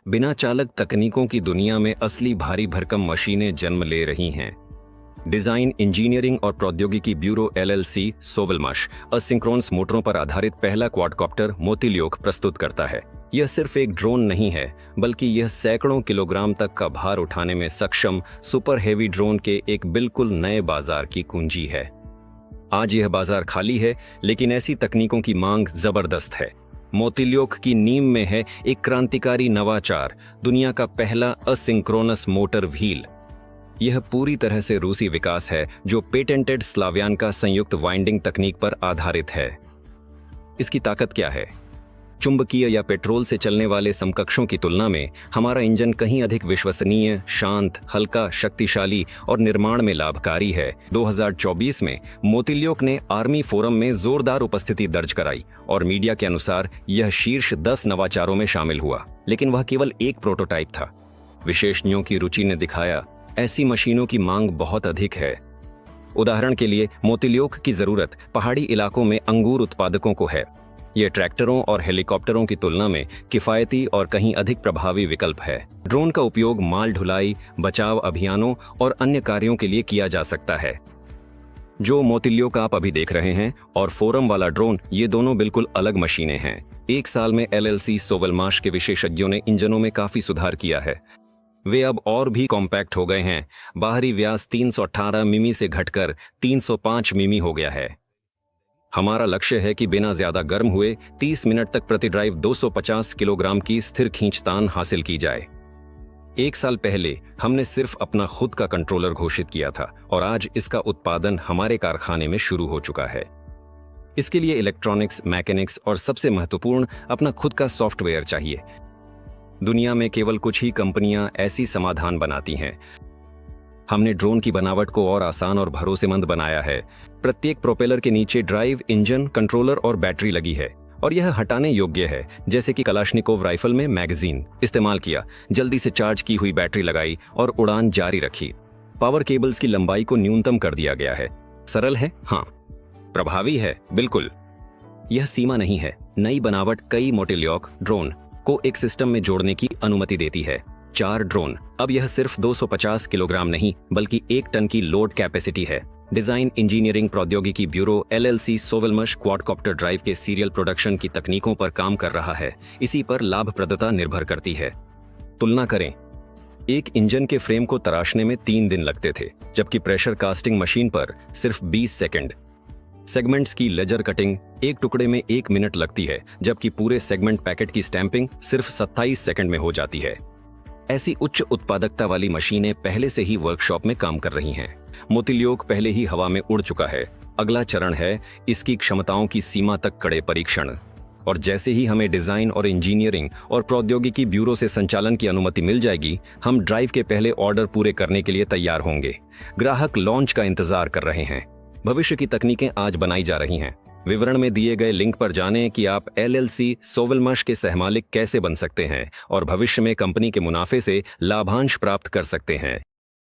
बिना चालक तकनीकों की दुनिया में असली भारी भरकम मशीनें जन्म ले रही हैं। डिजाइन, इंजीनियरिंग और प्रौद्योगिकी ब्यूरो एलएलसी सोवलमश असिंक्रोनस मोटरों पर आधारित पहला क्वाडकॉप्टर मोतिल्योक प्रस्तुत करता है। यह सिर्फ एक ड्रोन नहीं है, बल्कि यह सैकड़ों किलोग्राम तक का भार उठाने में सक्षम सुपर हेवी ड्रोन के एक बिल्कुल नए बाजार की कुंजी है। आज यह बाजार खाली है, लेकिन ऐसी तकनीकों की मांग जबरदस्त है। मोतिल्योक की नींव में है एक क्रांतिकारी नवाचार, दुनिया का पहला असिंक्रोनस मोटर व्हील। यह पूरी तरह से रूसी विकास है, जो पेटेंटेड स्लावियानका संयुक्त वाइंडिंग तकनीक पर आधारित है। इसकी ताकत क्या है? चुंबकीय या पेट्रोल से चलने वाले समकक्षों की तुलना में हमारा इंजन कहीं अधिक विश्वसनीय, शांत, हल्का, शक्तिशाली और निर्माण में लाभकारी है। 2024 में मोतिल्योक ने आर्मी फोरम में जोरदार उपस्थिति दर्ज कराई और मीडिया के अनुसार यह शीर्ष 10 नवाचारों में शामिल हुआ। लेकिन वह केवल एक प्रोटोटाइप था। विशेषज्ञों की रुचि ने दिखाया, ऐसी मशीनों की मांग बहुत अधिक है। उदाहरण के लिए, मोतिल्योक की जरूरत पहाड़ी इलाकों में अंगूर उत्पादकों को है। ये ट्रैक्टरों और हेलीकॉप्टरों की तुलना में किफायती और कहीं अधिक प्रभावी विकल्प है। ड्रोन का उपयोग माल ढुलाई, बचाव अभियानों और अन्य कार्यों के लिए किया जा सकता है। जो मोतिल्योक आप अभी देख रहे हैं और फोरम वाला ड्रोन, ये दोनों बिल्कुल अलग मशीनें हैं। एक साल में एलएलसी सोवलमाश के विशेषज्ञों ने इंजनों में काफी सुधार किया है। वे अब और भी कॉम्पैक्ट हो गए हैं। बाहरी व्यास 318 मिमी से घटकर 305 मिमी हो गया है। हमारा लक्ष्य है कि बिना ज्यादा गर्म हुए 30 मिनट तक प्रति ड्राइव 250 किलोग्राम की स्थिर खींचतान हासिल की जाए। एक साल पहले हमने सिर्फ अपना खुद का कंट्रोलर घोषित किया था और आज इसका उत्पादन हमारे कारखाने में शुरू हो चुका है। इसके लिए इलेक्ट्रॉनिक्स, मैकेनिक्स और सबसे महत्वपूर्ण, अपना खुद का सॉफ्टवेयर चाहिए। दुनिया में केवल कुछ ही कंपनियां ऐसी समाधान बनाती हैं। हमने ड्रोन की बनावट को और आसान और भरोसेमंद बनाया है। प्रत्येक प्रोपेलर के नीचे ड्राइव, इंजन, कंट्रोलर और बैटरी लगी है और यह हटाने योग्य है। जैसे कि कलाश्निकोव राइफल में मैगजीन इस्तेमाल किया, जल्दी से चार्ज की हुई बैटरी लगाई और उड़ान जारी रखी। पावर केबल्स की लंबाई को न्यूनतम कर दिया गया है। सरल है? हाँ। प्रभावी है? बिल्कुल। यह सीमा नहीं है। नई बनावट कई मोतिल्योक ड्रोन को एक सिस्टम में जोड़ने की अनुमति देती है। 4 ड्रोन। अब यह सिर्फ 250 किलोग्राम नहीं, बल्कि 1 टन की लोड कैपेसिटी है। डिजाइन, इंजीनियरिंग, प्रौद्योगिकी ब्यूरो एलएलसी सोवलमश क्वाडकॉप्टर ड्राइव के सीरियल प्रोडक्शन की तकनीकों पर काम कर रहा है। इसी पर लाभप्रदता निर्भर करती है। तुलना करें, एक इंजन के फ्रेम को तराशने में 3 दिन लगते थे, जबकि प्रेशर कास्टिंग मशीन पर सिर्फ 20 सेकंड। सेगमेंट्स की लेजर कटिंग एक टुकड़े में 1 मिनट लगती है, जबकि पूरे सेगमेंट पैकेट की स्टैंपिंग सिर्फ 27 सेकंड में हो जाती है। ऐसी उच्च उत्पादकता वाली मशीनें पहले से ही वर्कशॉप में काम कर रही हैं। मोतिल्योक पहले ही हवा में उड़ चुका है। अगला चरण है इसकी क्षमताओं की सीमा तक कड़े परीक्षण। और जैसे ही हमें डिजाइन और इंजीनियरिंग और प्रौद्योगिकी ब्यूरो से संचालन की अनुमति मिल जाएगी, हम ड्राइव के पहले ऑर्डर पूरे करने के लिए तैयार होंगे। ग्राहक लॉन्च का इंतजार कर रहे हैं। भविष्य की तकनीकें आज बनाई जा रही हैं। विवरण में दिए गए लिंक पर जानें कि आप एलएलसी सोवलमश के सहमालिक कैसे बन सकते हैं और भविष्य में कंपनी के मुनाफे से लाभांश प्राप्त कर सकते हैं।